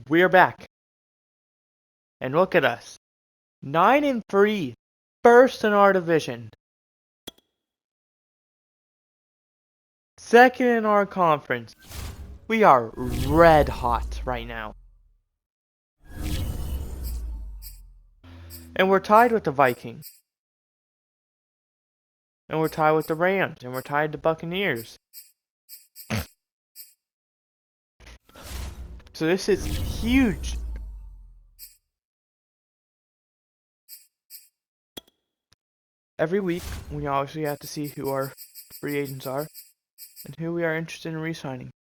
We're back. And look at us. 9-3. First in our division. Second in our conference. We are red hot right now. And we're tied with the Vikings. And we're tied with the Rams. And we're tied to Buccaneers. So this is huge. Every week, we obviously have to see who our free agents are and who we are interested in re-signing.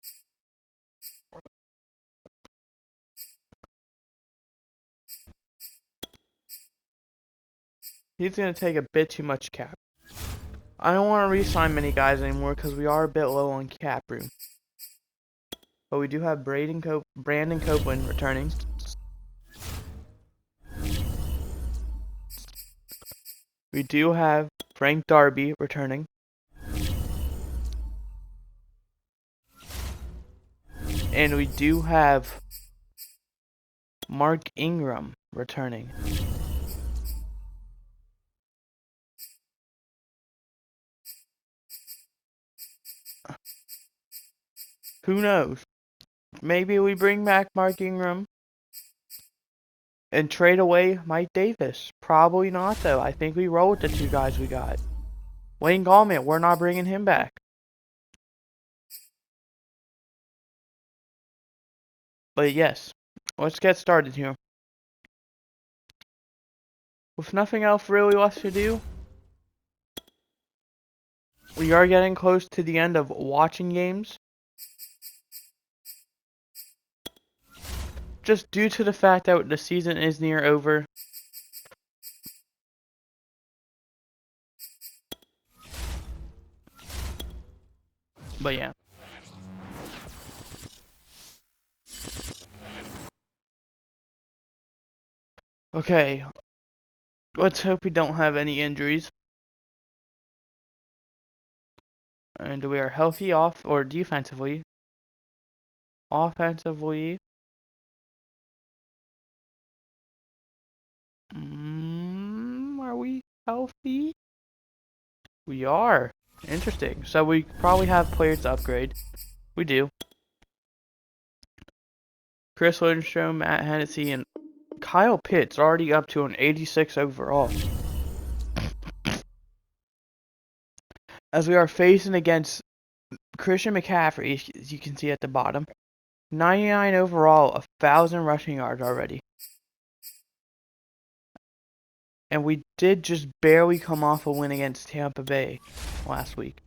He's going to take a bit too much cap. I don't want to re-sign many guys anymore because we are a bit low on cap room. But we do have Brandon Copeland returning. We do have Frank Darby returning. And we do have Mark Ingram returning. Who knows? Maybe we bring back Mark Ingram and trade away Mike Davis. Probably not, though. I think we roll with the two guys we got. Wayne Gallman, we're not bringing him back. But yes, let's get started here. With nothing else really left to do, we are getting close to the end of watching games. Just due to the fact that the season is near over. But yeah. Okay. Let's hope we don't have any injuries. And we are healthy defensively. Offensively. Are we healthy? We are. Interesting. So we probably have players to upgrade. We do. Chris Lindstrom, Matt Hennessy, and Kyle Pitts already up to an 86 overall. As we are facing against Christian McCaffrey, as you can see at the bottom. 99 overall, 1,000 rushing yards already. And we did just barely come off a win against Tampa Bay last week.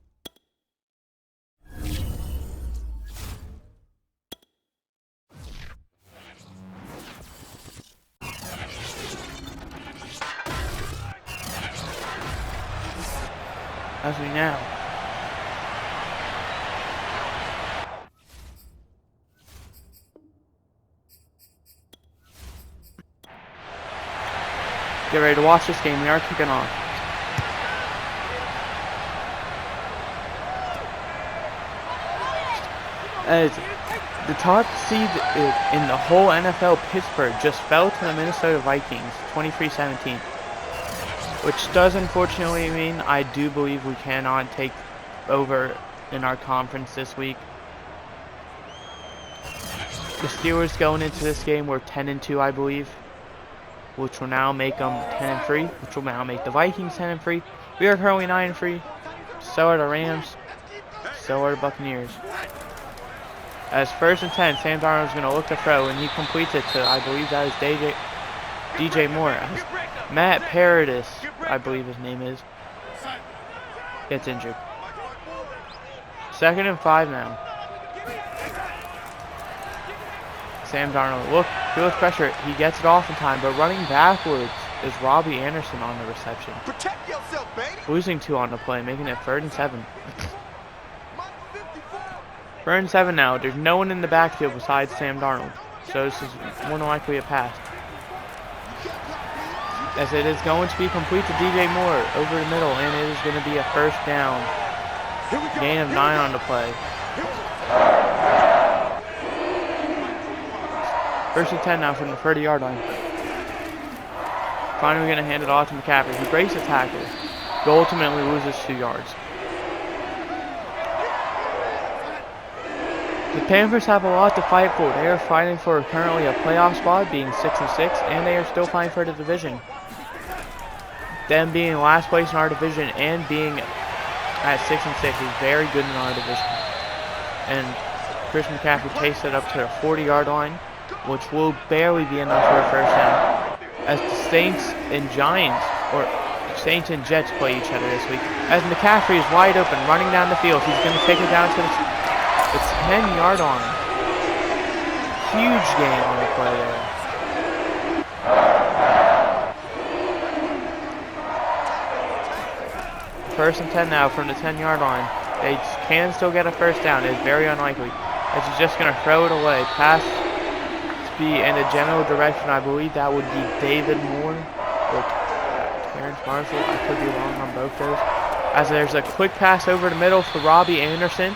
As we now. Get ready to watch this game. We are kicking off. As the top seed in the whole NFL, Pittsburgh, just fell to the Minnesota Vikings, 23-17. Which does unfortunately mean I do believe we cannot take over in our conference this week. The Steelers going into this game were 10-2, I believe, which will now make them 10-3, which will now make the Vikings 10-3. We are currently 9-3. So are the Rams. So are the Buccaneers. As first and 10, Sam Darnold is going to look to throw, and he completes it to, I believe that is DJ Moore. As Matt Paradis, I believe his name is, gets injured. 2nd and 5 now. Sam Darnold, look, feels pressure. He gets it off in time, but running backwards is Robbie Anderson on the reception. Protect yourself, baby. Losing 2 on the play, making it 3rd and 7. 3rd and 7 now. There's no one in the backfield besides Sam Darnold, so this is more than likely a pass. As it is going to be complete to DJ Moore over the middle, and it is going to be a 1st down. Gain of 9 on the play. First and 10 now from the 30-yard line. Finally going to hand it off to McCaffrey. He breaks the tackle, but ultimately loses 2 yards. The Panthers have a lot to fight for. They are fighting for currently a playoff spot, being 6-6, and they are still fighting for the division. Them being last place in our division and being at 6-6 is very good in our division. And Chris McCaffrey takes it up to the 40-yard line, which will barely be enough for a first down. As the Saints and Giants, or Saints and Jets, play each other this week. As McCaffrey is wide open, running down the field, he's going to take it down to the 10-yard line. Huge gain on the play there. First and 10 now from the 10-yard line. They can still get a first down. It's very unlikely. As he's just going to throw it away. Pass to be in a general direction. I believe that would be David Moore or Terrence Marshall. I could be wrong on both those. As there's a quick pass over the middle for Robbie Anderson.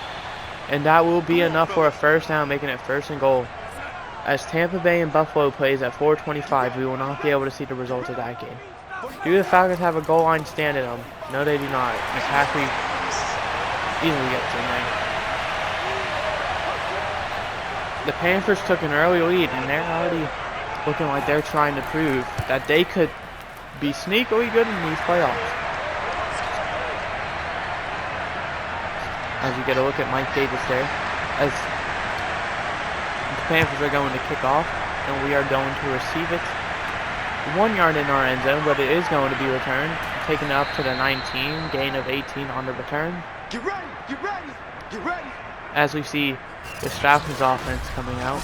And that will be enough for a first down, making it 1st and goal. As Tampa Bay and Buffalo plays at 4:25, we will not be able to see the results of that game. Do the Falcons have a goal line stand in them? No, they do not. McCaffrey easily gets in there. The Panthers took an early lead, and they're already looking like they're trying to prove that they could be sneakily good in these playoffs. As you get a look at Mike Davis there, as the Panthers are going to kick off, and we are going to receive it. 1 yard in our end zone, but it is going to be returned. Taken up to the 19, gain of 18 on the return. Get ready, get ready, get ready. As we see this Falcons offense coming out.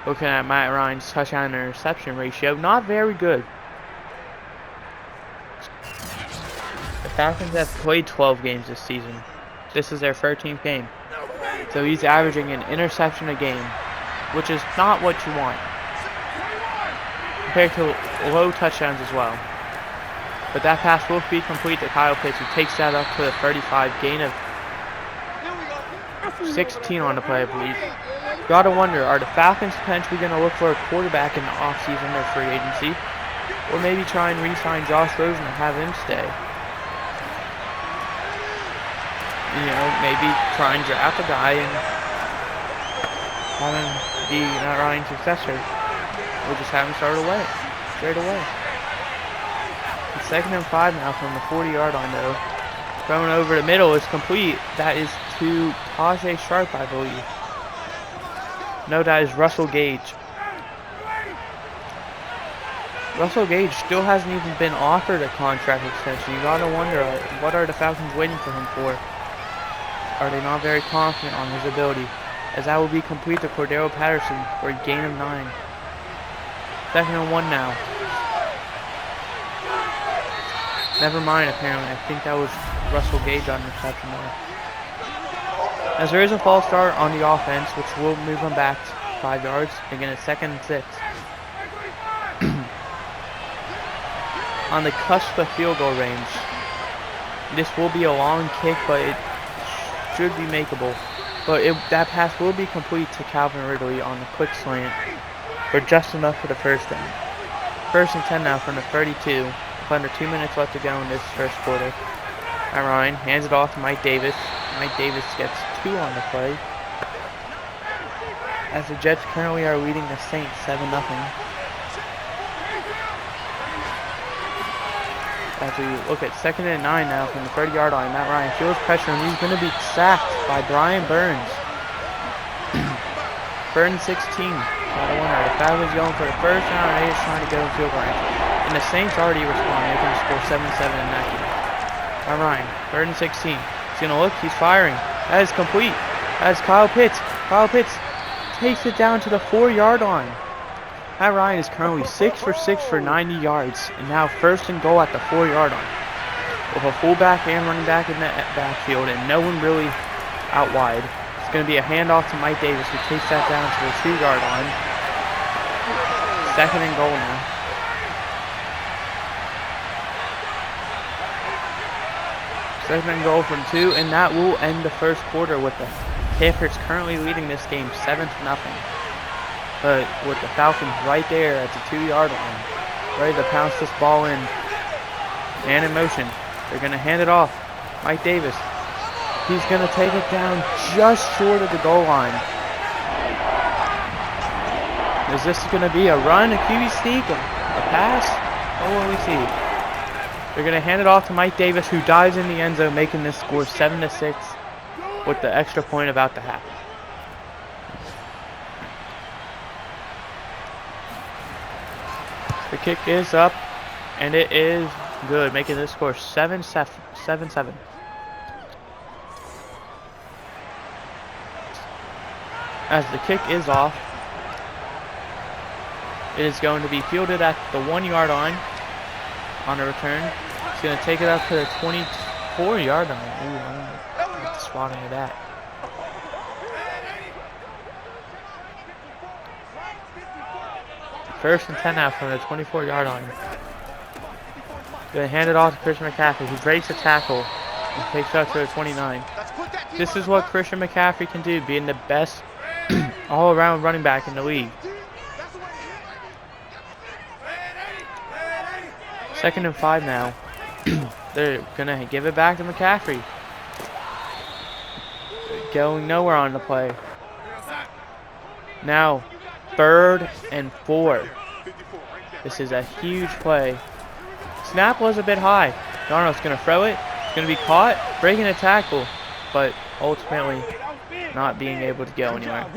Looking at Matt Ryan's touchdown interception ratio, not very good. The Falcons have played 12 games this season. This is their 13th game. So he's averaging an interception a game, which is not what you want, compared to low touchdowns as well. But that pass will be complete to Kyle Pitts, who takes that up to the 35, gain of 16 on the play, I believe. Gotta wonder, are the Falcons potentially going to look for a quarterback in the offseason or free agency? Or maybe try and re-sign Josh Rosen and have him stay? You know, maybe try and draft a guy and have him be Matt Ryan's successor. We'll just have him start away, straight away. It's 2nd and 5 now from the 40-yard line, though. Thrown over the middle is complete. That is to Tajay Sharp, I believe. No, that is Russell Gage. Russell Gage still hasn't even been offered a contract extension. You gotta wonder, what are the Falcons waiting for him for? Are they not very confident on his ability? As that will be complete to Cordero Patterson for a gain of 9. 2nd and 1 now. Never mind, apparently. I think that was Russell Gage on reception there. As there is a false start on the offense, which will move them back 5 yards. Again, it's 2nd and 6. On the cusp of field goal range. This will be a long kick, but it should be makeable. But that pass will be complete to Calvin Ridley on the quick slant for just enough for the first down. 1st and 10 now from the 32. With under 2 minutes left to go in this first quarter. Matt Ryan hands it off to Mike Davis. Mike Davis gets 2 on the play. As the Jets currently are leading the Saints 7-0. As we look at 2nd and 9 now from the 30-yard line, Matt Ryan feels pressure and he's going to be sacked by Brian Burns. Burns 16. Gotta wonder, the Falcons going for the first down and they just trying to go in field range. And the Saints already respond. They can score 7-7 in that game. Matt Ryan, 3rd and 16. He's going to look, he's firing. That is complete. That is Kyle Pitts. Kyle Pitts takes it down to the 4-yard line. Matt Ryan is currently 6 for 6 for 90 yards, and now 1st and goal at the 4-yard line. With a fullback and running back in the backfield, and no one really out wide. It's going to be a handoff to Mike Davis, who takes that down to the 2-yard line. 2nd and goal now. Second and goal from 2, and that will end the first quarter with the Panthers currently leading this game 7-0. But with the Falcons right there at the 2-yard line, ready to pounce this ball in. And in motion. They're going to hand it off. Mike Davis. He's going to take it down just short of the goal line. Is this going to be a run, a QB sneak, a pass? What will we see? They're going to hand it off to Mike Davis, who dives in the end zone, making this score 7-6 with the extra point about to happen. The kick is up, and it is good, making this score 7-7. As the kick is off, it is going to be fielded at the 1-yard line on a return. It's going to take it up to the 24-yard line. Ooh, I don't like the spotting of that. First and 10 now from the 24-yard line. Going to hand it off to Christian McCaffrey. He breaks a tackle and takes it up to the 29. This is what Christian McCaffrey can do, being the best all-around running back in the league. Second and 5 now. They're going to give it back to McCaffrey. Going nowhere on the play. Now, 3rd and 4. This is a huge play. Snap was a bit high. Darnold's going to throw it. It's going to be caught, breaking a tackle, but ultimately not being able to go anywhere.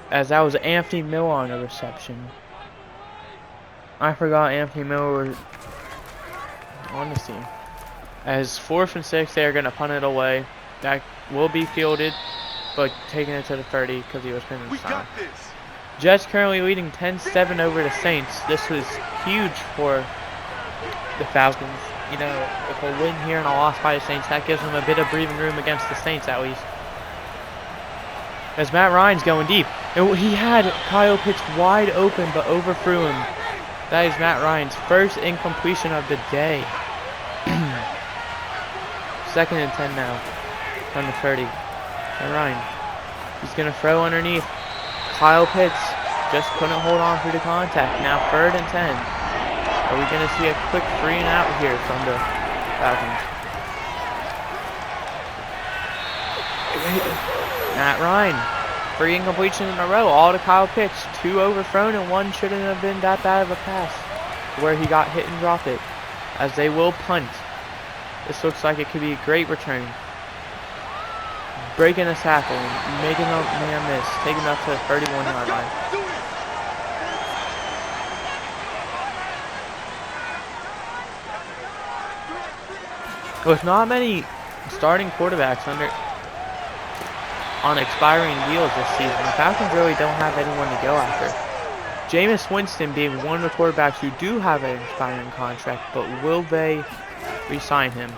As that was Anthony Miller on the reception. I forgot Anthony Miller was on this team. As 4th and 6, they're going to punt it away. That will be fielded, but taking it to the 30 because he was pinning the time. Jets currently leading 10-7 over the Saints. This was huge for the Falcons. You know, if a win here and a loss by the Saints, that gives them a bit of breathing room against the Saints at least. As Matt Ryan's going deep. And he had Kyle Pitts wide open but overthrew him. That is Matt Ryan's first incompletion of the day. 2nd and 10 now from the 30. And Ryan, he's going to throw underneath. Kyle Pitts just couldn't hold on through the contact. Now 3rd and 10. Are we going to see a quick 3 and out here from the Falcons? Matt Ryan, 3 incompletions in a row, all to Kyle Pitts. 2 overthrown and 1 shouldn't have been that bad of a pass, where he got hit and dropped it. As they will punt. This looks like it could be a great return. Breaking a tackle, making a man miss, taking up to the 31-yard line. With not many starting quarterbacks on expiring deals this season, the Falcons really don't have anyone to go after. Jameis Winston being one of the quarterbacks who do have an expiring contract, but will they re-sign him?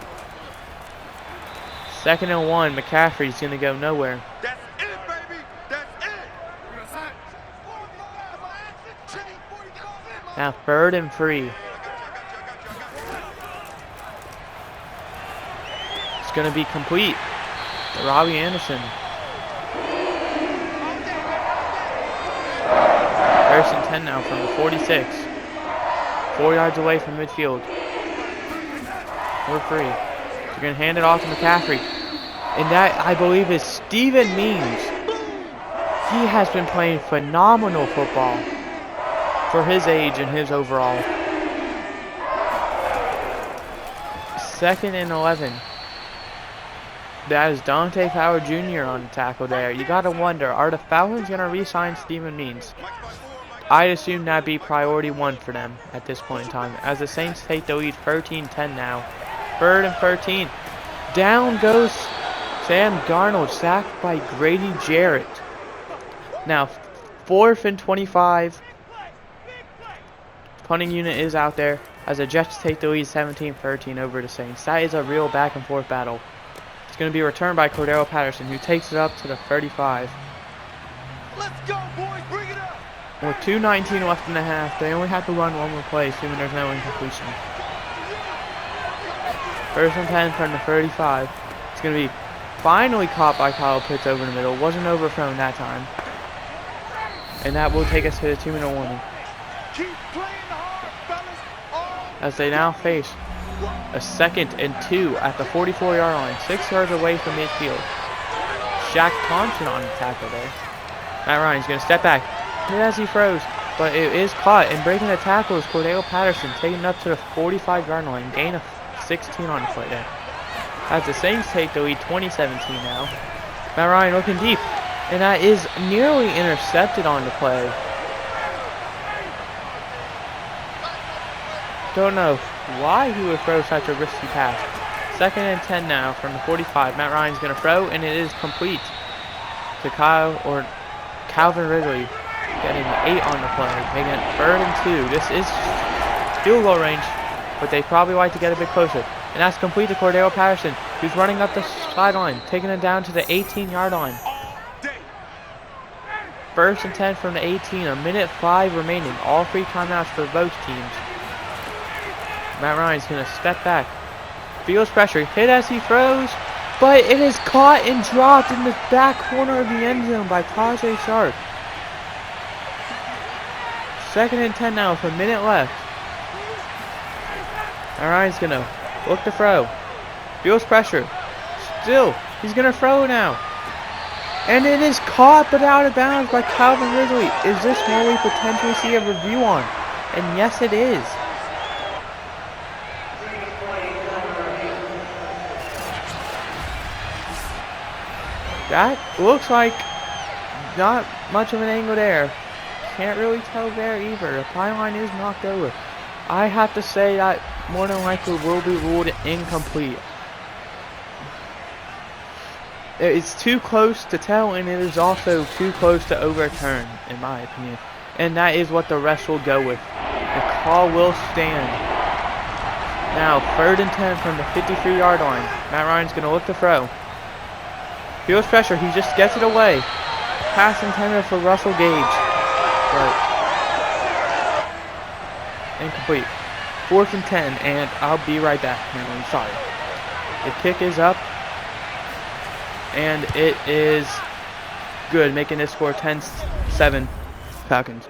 2nd and 1, McCaffrey's going to go nowhere. That's it, baby. That's it. Now 3rd and 3. It's going to be complete to Robbie Anderson. 1st and 10 now from the 46. 4 yards away from midfield. We're free. They're going to hand it off to McCaffrey. And that, I believe, is Steven Means. He has been playing phenomenal football for his age and his overall. 2nd and 11. That is Dante Fowler Jr. on the tackle there. You got to wonder, are the Falcons going to re-sign Steven Means? I'd assume that'd be priority 1 for them at this point in time. As the Saints take the lead 13-10 now. 3rd and 13. Down goes Sam Darnold, sacked by Grady Jarrett. Now 4th and 25. Punting unit is out there as the Jets take the lead 17-13 over the Saints. That is a real back and forth battle. It's going to be returned by Cordero Patterson, who takes it up to the 35. Let's go, boys. Bring it up. With 2:19 left in the half, they only have to run one more play, assuming there's no incompletion. 1st and 10 from the 35. It's going to be finally caught by Kyle Pitts over the middle. Wasn't overthrown that time. And that will take us to the 2-minute warning. Keep playing hard, fellas. As they now face a 2nd and 2 at the 44-yard line, 6 yards away from midfield. Shaq Thompson on the tackle there. Matt Ryan's going to step back. Hit as he throws, but it is caught. And breaking the tackle is Cordell Patterson, taking it up to the 45-yard line. Gain of 16 on the play there. As the Saints take the lead 20-17 now. Matt Ryan looking deep. And that is nearly intercepted on the play. Don't know why he would throw such a risky pass. 2nd and 10 now from the 45. Matt Ryan's going to throw, and it is complete to Calvin Ridley, getting 8 on the play, making it 3rd and 2. This is field goal range, but they probably like to get a bit closer. And that's complete to Cordell Patterson, who's running up the sideline, taking it down to the 18-yard line. 1st and 10 from the 18, a minute 5 remaining. All 3 timeouts for both teams. Matt Ryan's going to step back. Feels pressure, hit as he throws, but it is caught and dropped in the back corner of the end zone by Tajay Sharp. 2nd and 10 now with a minute left. Matt Ryan's going to look to throw. Feels pressure. Still, he's going to throw now. And it is caught but out of bounds by Calvin Ridley. Is this where we potentially see a review on? And yes, it is. That looks like not much of an angle there. Can't really tell there either. The pylon is knocked over. I have to say that more than likely will be ruled incomplete. It's too close to tell, and it is also too close to overturn, in my opinion. And that is what the refs will go with. The call will stand. Now, 3rd and 10 from the 53-yard line. Matt Ryan's going to look to throw. Feels pressure. He just gets it away. Pass intended for Russell Gage. But incomplete. 4th and 10, and I'll be right back. I'm sorry. The kick is up. And it is good, making this score 10-7 Falcons.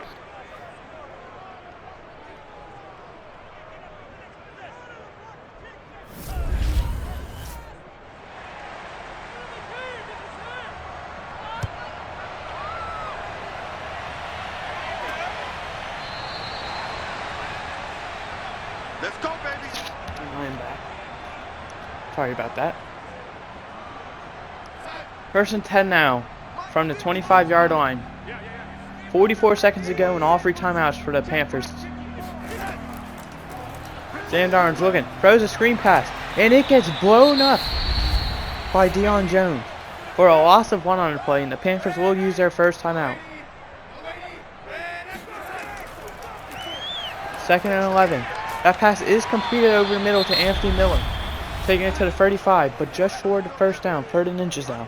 Let's go, baby. I'm back. Sorry about that. 1st and 10 now from the 25-yard line. 44 seconds to go and all 3 timeouts for the Panthers. Sam Darnold's looking, throws a screen pass, and it gets blown up by Deion Jones for a loss of 1 on the play, and the Panthers will use their first timeout. 2nd and 11. That pass is completed over the middle to Anthony Miller, taking it to the 35, but just short of the first down, 3rd and inches now.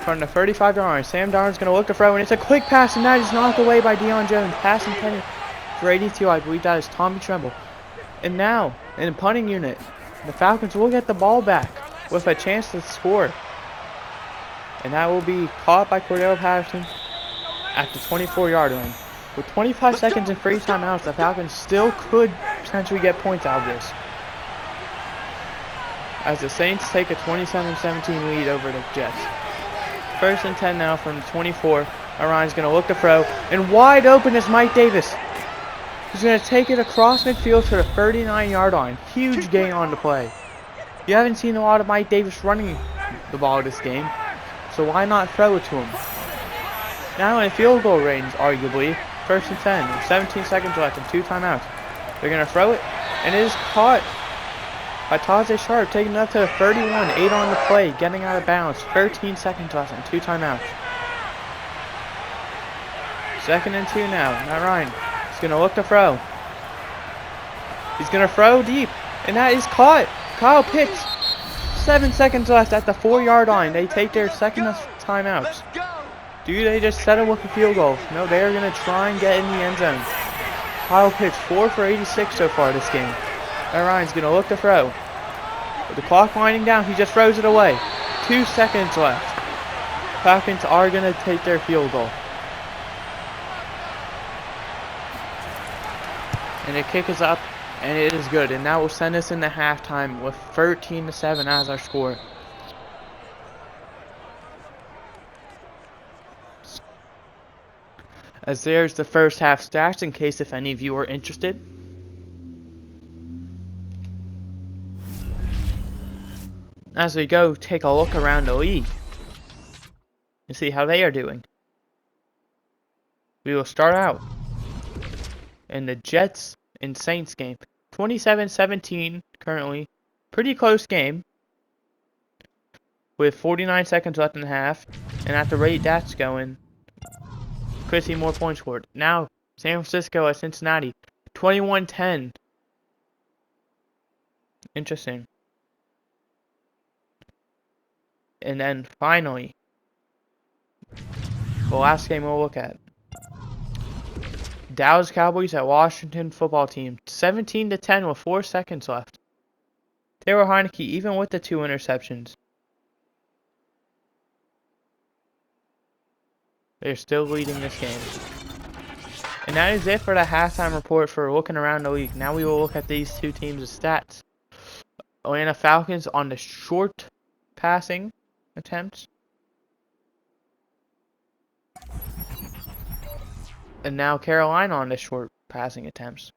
From the 35-yard line, Sam Darnold's going to look to throw, and it's a quick pass, and that is knocked away by Deion Jones. Pass intended for 82, I believe that is Tommy Tremble. And now, in the punting unit, the Falcons will get the ball back with a chance to score. And that will be caught by Cordell Patterson at the 24-yard line. With 25 seconds and 3 timeouts, the Falcons still could potentially get points out of this, as the Saints take a 27-17 lead over the Jets. 1st and 10 now from the 24. Orion's going to look to throw, and wide open is Mike Davis. He's going to take it across midfield to the 39-yard line. Huge gain on the play. You haven't seen a lot of Mike Davis running the ball this game, so why not throw it to him? Now in field goal range, arguably. 1st and 10, with 17 seconds left and 2 timeouts. They're going to throw it, and it is caught by Tajay Sharp, taking it up to the 31, 8 on the play, getting out of bounds. 13 seconds left and 2 timeouts. 2nd and 2 now. Matt Ryan is going to look to throw. He's going to throw deep, and that is caught. Kyle Pitts, 7 seconds left at the 4-yard line. They take their second timeouts. Do they just settle with a field goal? No, they are going to try and get in the end zone. Kyle Pitts, 4 for 86 so far this game. Matt Ryan's going to look to throw. With the clock winding down, he just throws it away. 2 seconds left. Falcons are going to take their field goal. And the kick is up, and it is good. And that will send us into halftime with 13-7 as our score. As there's the first half stats in case if any of you are interested. As we go take a look around the league and see how they are doing. We will start out in the Jets and Saints game. 27-17 currently. Pretty close game. With 49 seconds left in the half. And at the rate that's going, could see more points scored. Now, San Francisco at Cincinnati. 21-10. Interesting. And then finally, the last game we'll look at. Dallas Cowboys at Washington football team. 17-10 with 4 seconds left. Taylor Heineke, even with the 2 interceptions, they're still leading this game. And that is it for the halftime report for looking around the league. Now we will look at these two teams' stats. Atlanta Falcons on the short passing attempts. And now Carolina on the short passing attempts.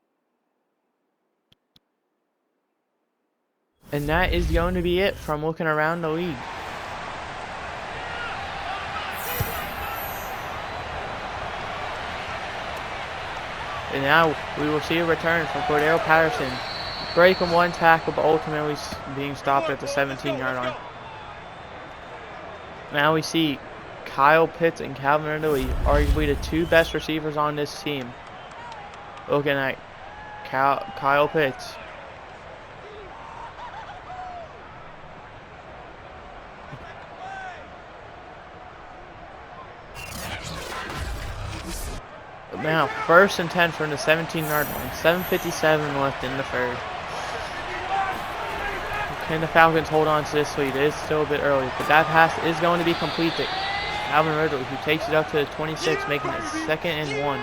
And that is going to be it from looking around the league. And now we will see a return from Cordero Patterson. Breaking one tackle, but ultimately being stopped at the 17-yard line. Now we see Kyle Pitts and Calvin Ridley, arguably the 2 best receivers on this team. Looking at Kyle Pitts. Now, 1st and 10 from the 17-yard line. 7:57 left in the third. Can the Falcons hold on to this lead? It is still a bit early, but that pass is going to be completed. Calvin Ridley, who takes it up to the 26, making it 2nd and 1.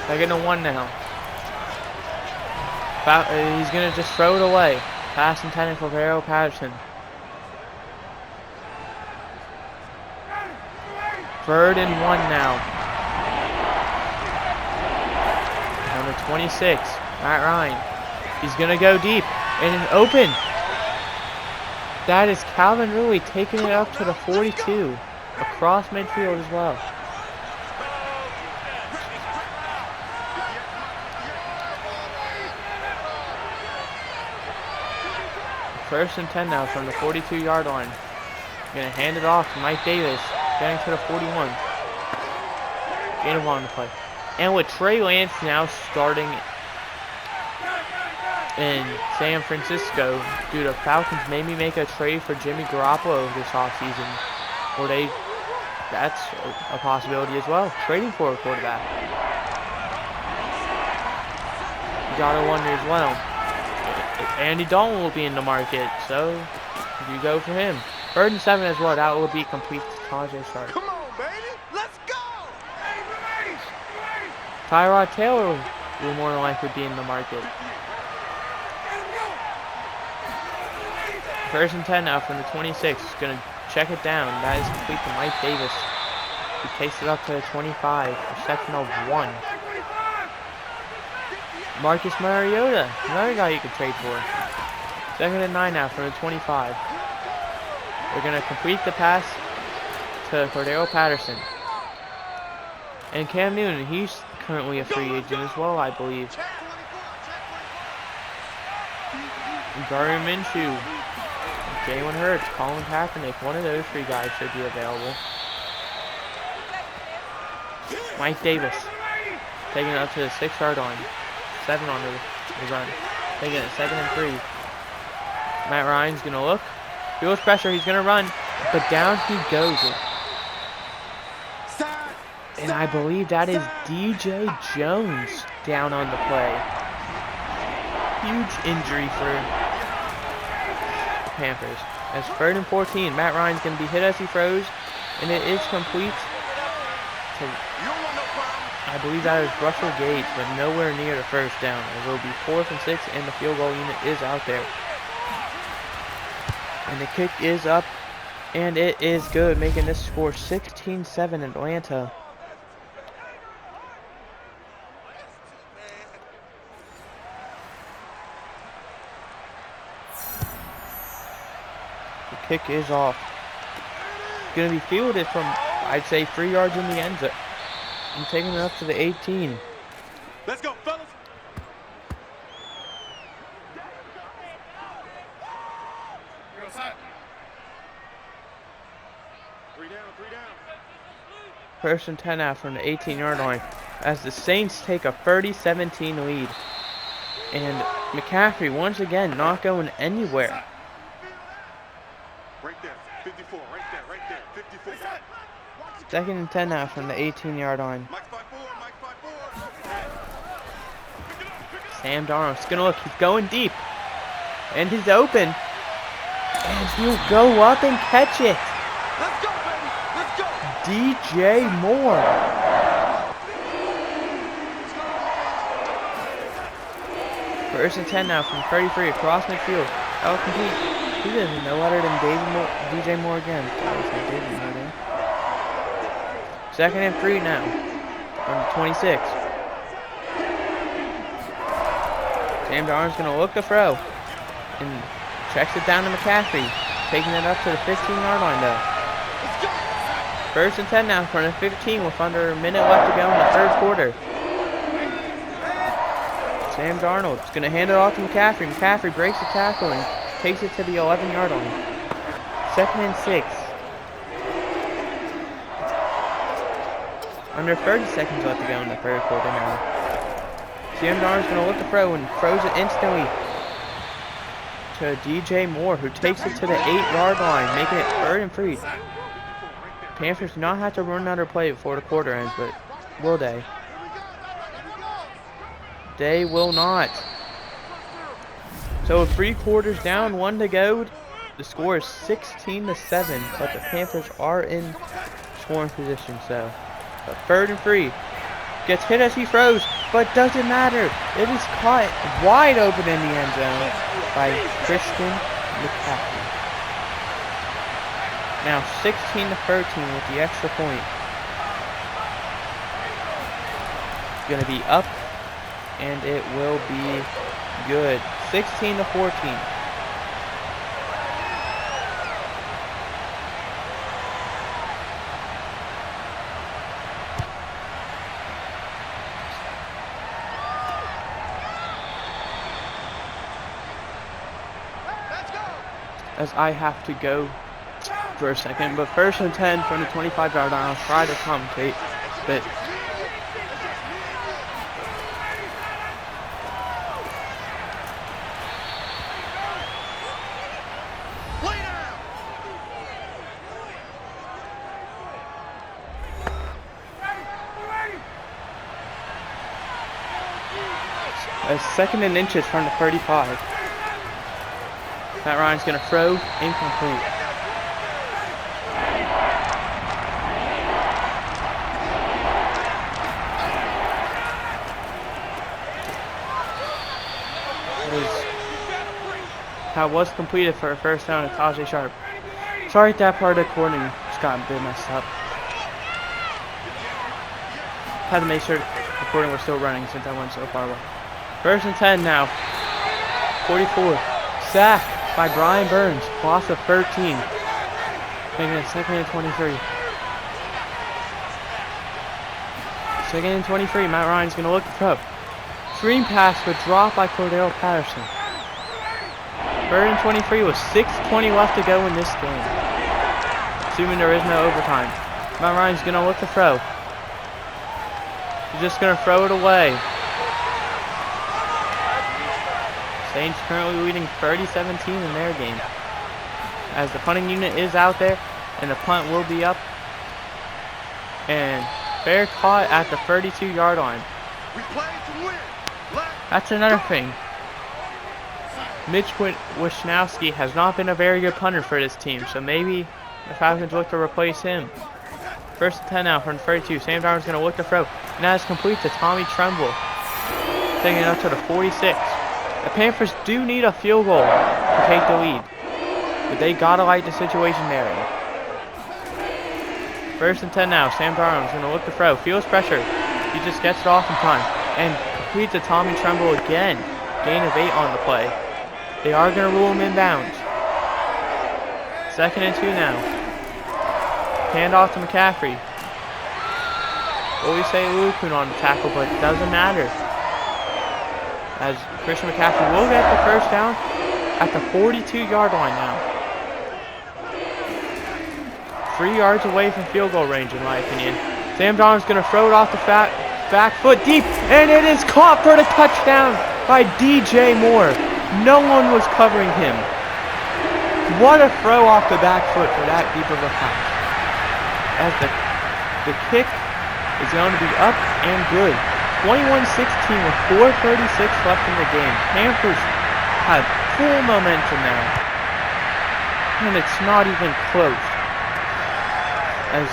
Second and 1 now. He's going to just throw it away. Pass intended for Cordero Patterson. 3rd and 1 now. On the 26, Matt Ryan. He's going to go deep and open. That is Calvin Ridley taking it up to the 42. Across midfield as well. First and 10 now from the 42-yard line. Going to hand it off to Mike Davis. Getting to the 41. Gain of 1 on the play. And with Trey Lance now starting in San Francisco, do the Falcons maybe make a trade for Jimmy Garoppolo this offseason? Or that's a possibility as well. Trading for a quarterback. You gotta wonder as well. Andy Dalton will be in the market, so you go for him. 3rd and 7 as well. That will be complete to Tajay Sharp. Come on, baby. Let's go. Tyrod Taylor will more than likely be in the market. 1st and 10 now from the 26. Going to check it down. That is complete to Mike Davis. He takes it up to the 25. Reception of 1. Marcus Mariota, another guy you could trade for. 2nd and 9 now from the 25. They're going to complete the pass to Cordero Patterson. And Cam Newton, he's currently a free agent as well, I believe. Gardner Minshew, Jalen Hurts, Colin Kaepernick, one of those 3 guys should be available. Mike Davis, taking it up to the 6-yard line. 7 on the run. Taking it 2nd and 3. Matt Ryan's going to look. Feels pressure, he's going to run. But down he goes. And I believe that is DJ Jones down on the play. huge injury for the Panthers. As 3rd and 14, Matt Ryan's going to be hit as he throws, and it is complete to, I believe that is Russell Gage, but nowhere near the first down. It will be 4th and 6, and the field goal unit is out there. And the kick is up, and it is good, making this score 16-7 Atlanta. The kick is off. Going to be fielded from, I'd say, 3 yards in the end zone. I'm taking it up to the 18. Let's go, fellas. Three down. 1st and 10 now from the 18-yard line as the Saints take a 30-17 lead. And McCaffrey once again not going anywhere. Right there, 54, right there, 54. 2nd and 10 now from the 18-yard line. Mike 5-4. Sam Darnold's gonna look, he's going deep. And he's open. And he'll go up and catch it. Let's go, baby, let's go. DJ Moore. First and 10 now from 33 across midfield. That will complete. He doesn't know other than DJ Moore again. David Moore there. 2nd and 3 now from the 26. Sam Darnold's going to look to throw and checks it down to McCaffrey, taking it up to the 15-yard line though. 1st and 10 now from the 15 with under a minute left to go in the 3rd quarter. Sam Darnold's going to hand it off to McCaffrey. McCaffrey breaks the tackle and takes it to the 11-yard line. 2nd and 6. Under 30 seconds left to go in the 3rd quarter now. Sam Darnold's going to look to throw and throws it instantly to DJ Moore, who takes it to the 8-yard line, making it 3rd and 3. Panthers do not have to run another play before the quarter ends, but will they? They will not. So 3 quarters down, 1 to go. The score is 16-7, but the Panthers are in scoring position. So, but 3rd and 3. Gets hit as he throws, but doesn't matter. It is caught wide open in the end zone by Christian McCaffrey. Now 16-13 with the extra point. Going to be up, and it will be good. 16-14. As I have to go for a second, but 1st and 10 from the 25-yard line. I'll try to commentate, but a 2nd and inches from the 35. Matt Ryan's going to throw, incomplete. That was completed for a 1st down to Tajay Sharp. Sorry if that part of the recording just got a bit messed up. Had to make sure the recording was still running since I went so far away. 1st and 10 now. 44. Sack by Brian Burns. Loss of 13. Making it 2nd and 23. 2nd and 23. Matt Ryan's going to look to throw. Screen pass but dropped by Cordell Patterson. 3rd and 23 with 6:20 left to go in this game. Assuming there is no overtime. Matt Ryan's going to look to throw. He's just going to throw it away. Saints currently leading 30-17 in their game. As the punting unit is out there, and the punt will be up. And fair caught at the 32-yard line. We play to win. That's another thing. Mitch Wisnowski has not been a very good punter for this team, so maybe the Falcons look to replace him. 1st and 10 now from 32. Sam Darnold's going to look to throw, and that is complete to Tommy Tremble, taking it up to the 46. The Panthers do need a field goal to take the lead, but they gotta like the situation they're in. 1st and 10 now. Sam Darnold's going to look to throw. Feels pressure. He just gets it off in time and completes to Tommy Tremble again. Gain of 8 on the play. They are going to rule him inbounds. 2nd and 2 now. Hand off to McCaffrey. Always say Lukun on the tackle, but it doesn't matter, as Christian McCaffrey will get the 1st down at the 42-yard line now. 3 yards away from field goal range, in my opinion. Sam Darnold's going to throw it off the back foot deep, and it is caught for the touchdown by DJ Moore. No one was covering him. What a throw off the back foot for that deep of a pass. As the kick is going to be up and good. 21-16 with 4:36 left in the game. Panthers have full momentum now, and it's not even close. As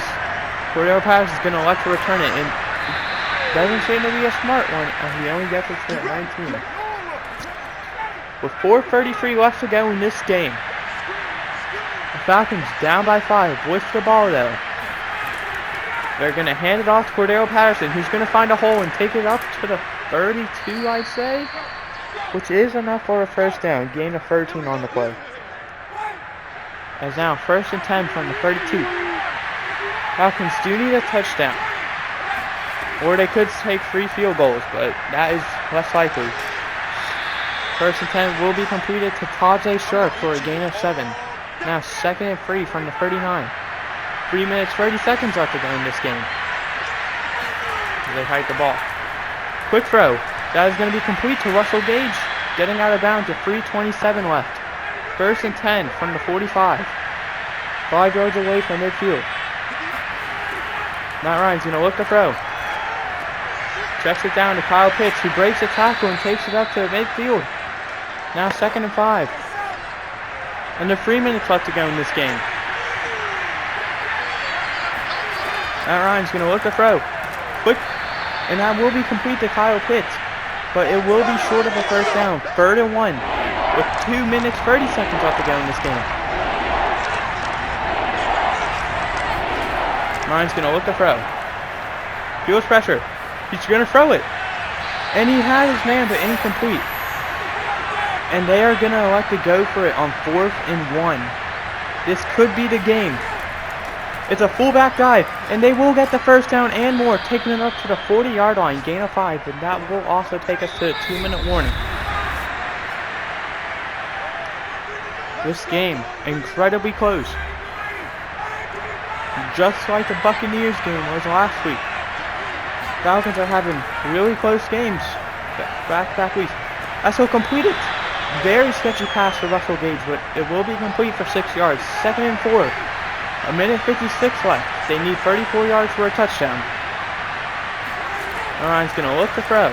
Cordell Patterson is going to elect to return it, and it doesn't seem to be a smart one, as he only gets it to 19. With 4:33 left to go in this game, the Falcons down by 5 with the ball though. They're going to hand it off to Cordell Patterson, who's going to find a hole and take it up to the 32, I'd say, which is enough for a 1st down. Gain of 13 on the play. As now 1st and 10 from the 32. Falcons do need a touchdown, or they could take 3 field goals, but that is less likely. 1st and 10 will be completed to Tajay Sharp for a gain of 7. Now 2nd and 3 from the 39. 3 minutes, 30 seconds left to go in this game. They hike the ball. Quick throw. That is going to be complete to Russell Gage, getting out of bounds with 3:27 left. 1st and 10 from the 45. 5 yards away from midfield. Matt Ryan's going to look to throw. Checks it down to Kyle Pitts, who breaks the tackle and takes it up to midfield. Now 2nd and 5. Under 3 minutes left to go in this game. Matt Ryan's going to look to throw. Quick. And that will be complete to Kyle Pitts. But it will be short of a 1st down. 3rd and 1. With 2 minutes, 30 seconds left to go in this game. Ryan's going to look to throw. Feels pressure. He's going to throw it. And he had his man, but incomplete. And they are going to elect to go for it on 4th and 1. This could be the game. It's a fullback dive, and they will get the 1st down and more, taking it up to the 40-yard line, gain of 5, and that will also take us to a 2-minute warning. This game, incredibly close. Just like the Buccaneers game was last week. Falcons are having really close games back-to-back weeks. That's so completed. Very sketchy pass for Russell Gage, but it will be complete for 6 yards. 2nd and 4. 1:56 left. They need 34 yards for a touchdown. Ryan's going to look to throw.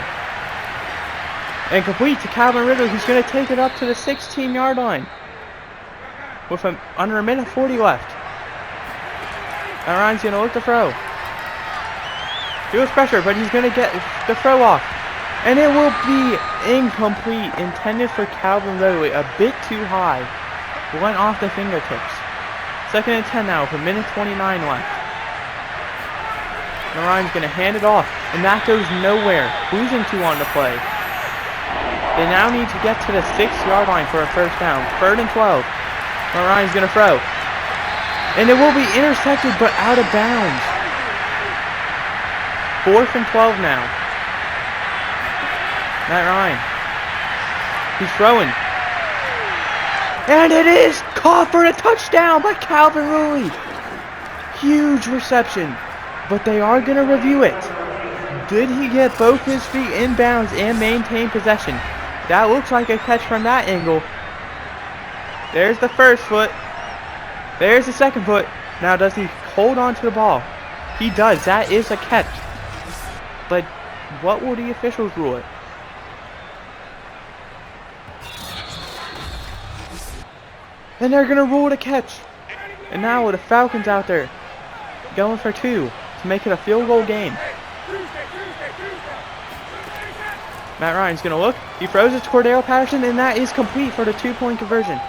And complete to Calvin Ridley, who's going to take it up to the 16-yard line. With under 1:40 left. And Ryan's going to look to throw. Feels pressure, but he's going to get the throw off. And it will be incomplete. Intended for Calvin Ridley. A bit too high. Went off the fingertips. 2nd and 10 now with 1:29 left. And Ryan's going to hand it off. And that goes nowhere. Losing 2 on the play. They now need to get to the 6-yard line for a 1st down. 3rd and 12. And Ryan's going to throw. And it will be intercepted but out of bounds. 4th and 12 now. Matt Ryan. He's throwing. And it is caught for a touchdown by Calvin Ridley. Huge reception. But they are going to review it. Did he get both his feet in bounds and maintain possession? That looks like a catch from that angle. There's the 1st foot. There's the 2nd foot. Now does he hold on to the ball? He does. That is a catch. But what will the officials rule it? And they're going to rule the catch. And now the Falcons out there going for 2 to make it a field goal game. Matt Ryan's going to look. He throws it to Cordell Patterson, and that is complete for the 2-point conversion.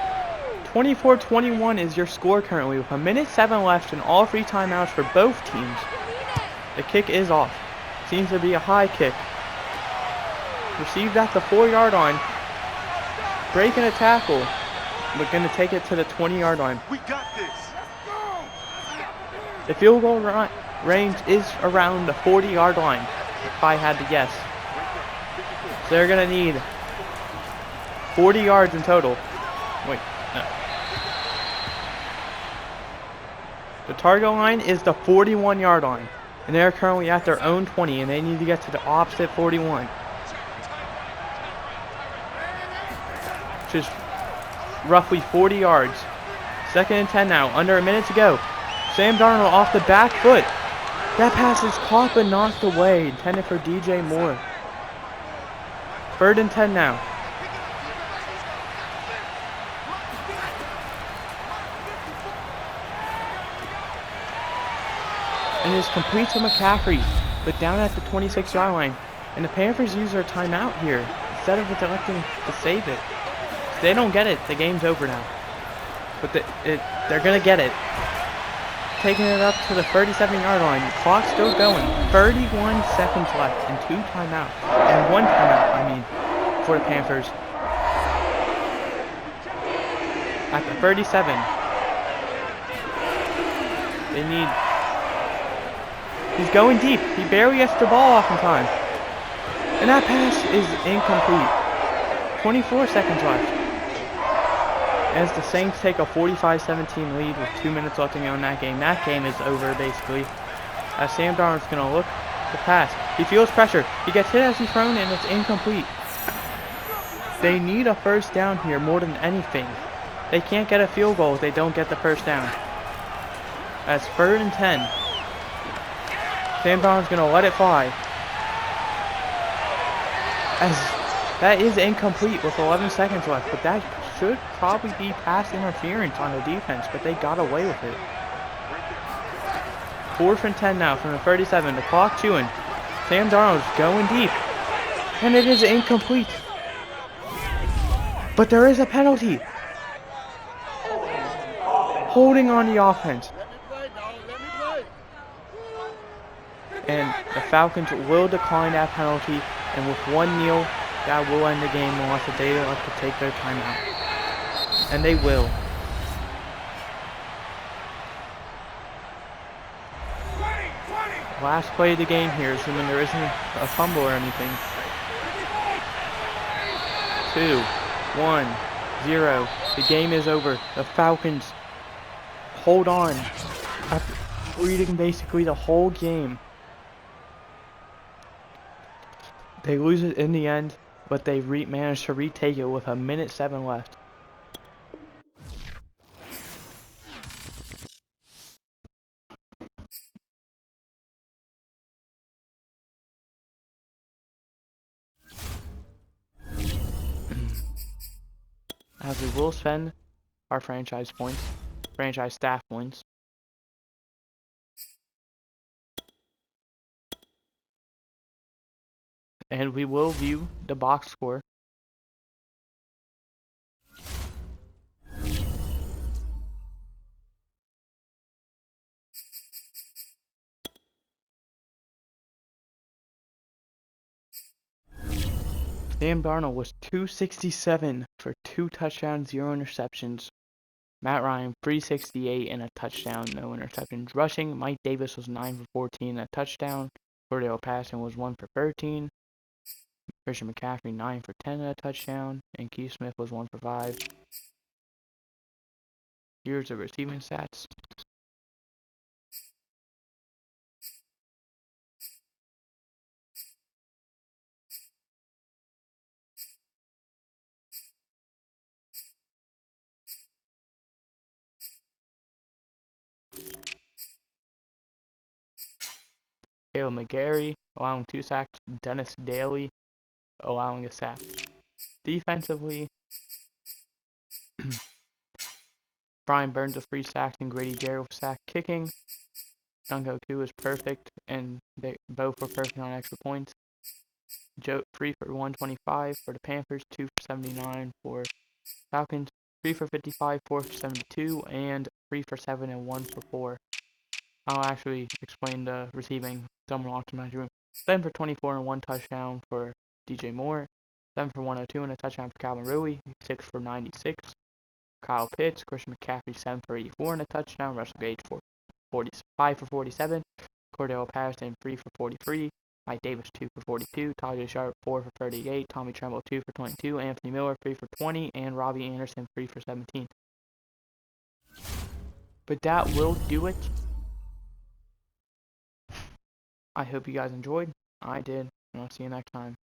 24-21 is your score currently with 1:07 left and all 3 timeouts for both teams. The kick is off. Seems to be a high kick. Received at the 4-yard line. Breaking a tackle. We're going to take it to the 20-yard line. We got this. The field goal range is around the 40-yard line, if I had to guess. So they're going to need 40 yards in total. Wait, no. The target line is the 41-yard line. And they're currently at their own 20, and they need to get to the opposite 41. Which is roughly 40 yards. 2nd and 10 now, under a minute to go. Sam Darnold off the back foot. That pass is caught but knocked away, intended for DJ Moore. 3rd and 10 now. And it is complete to McCaffrey, but down at the 26-yard line. And the Panthers use their timeout here, instead of electing to save it. If they don't get it, the game's over now. But they're going to get it. Taking it up to the 37-yard line. The clock's still going. 31 seconds left and 2 timeouts. And 1 timeout, I mean, for the Panthers. At the 37. They need... He's going deep. He barely gets the ball off in time. And that pass is incomplete. 24 seconds left. As the Saints take a 45-17 lead with 2 minutes left to go in that game. That game is over, basically. As Sam Darnold's going to look to pass. He feels pressure. He gets hit as he's thrown, and it's incomplete. They need a first down here more than anything. They can't get a field goal if they don't get the first down. As 3rd and 10. Sam Darnold's going to let it fly. As that is incomplete with 11 seconds left, but that should probably be pass interference on the defense, but they got away with it. 4th and 10 now from the 37. The clock chewing. Sam Darnold's going deep. And it is incomplete. But there is a penalty. Holding on the offense. And the Falcons will decline that penalty. And with 1 kneel, that will end the game unless they elect to take their timeout. And they will. Last play of the game here, assuming there isn't a fumble or anything. 2, 1, 0. The game is over. The Falcons hold on after leading basically the whole game. They lose it in the end, but they managed to retake it with 1:07 left. As we will spend our franchise points, franchise staff points. And we will view the box score. Sam Darnold was 267 for 2 touchdowns, 0 interceptions. Matt Ryan, 368 and a touchdown, no interceptions. Rushing, Mike Davis was 9 for 14, a touchdown. Cordell Patterson was 1 for 13. Christian McCaffrey, 9 for 10 and a touchdown. And Keith Smith was 1 for 5. Here's the receiving stats. Caleb McGarry allowing 2 sacks. Dennis Daly allowing a sack. Defensively, Brian Burns with 3 sacks and Grady Jarrett with sack kicking. Jungkook was perfect, and they both were perfect on extra points. Joe 3 for 125 for the Panthers, 2 for 79 for Falcons, 3 for 55, 4 for 72, and 3 for 7 and 1 for 4. I'll actually explain the receiving somewhere along to my room. 7 for 24 and 1 touchdown for DJ Moore, 7 for 102 and a touchdown for Calvin Rui, 6 for 96. Kyle Pitts, Christian McCaffrey 7 for 84 and a touchdown, Russell Gage 5 for 47, Cordell Patterson 3 for 43, Mike Davis 2 for 42, Tajay Sharp 4 for 38, Tommy Tremble 2 for 22, Anthony Miller 3 for 20, and Robbie Anderson 3 for 17. But that will do it. I hope you guys enjoyed. I did, and I'll see you next time.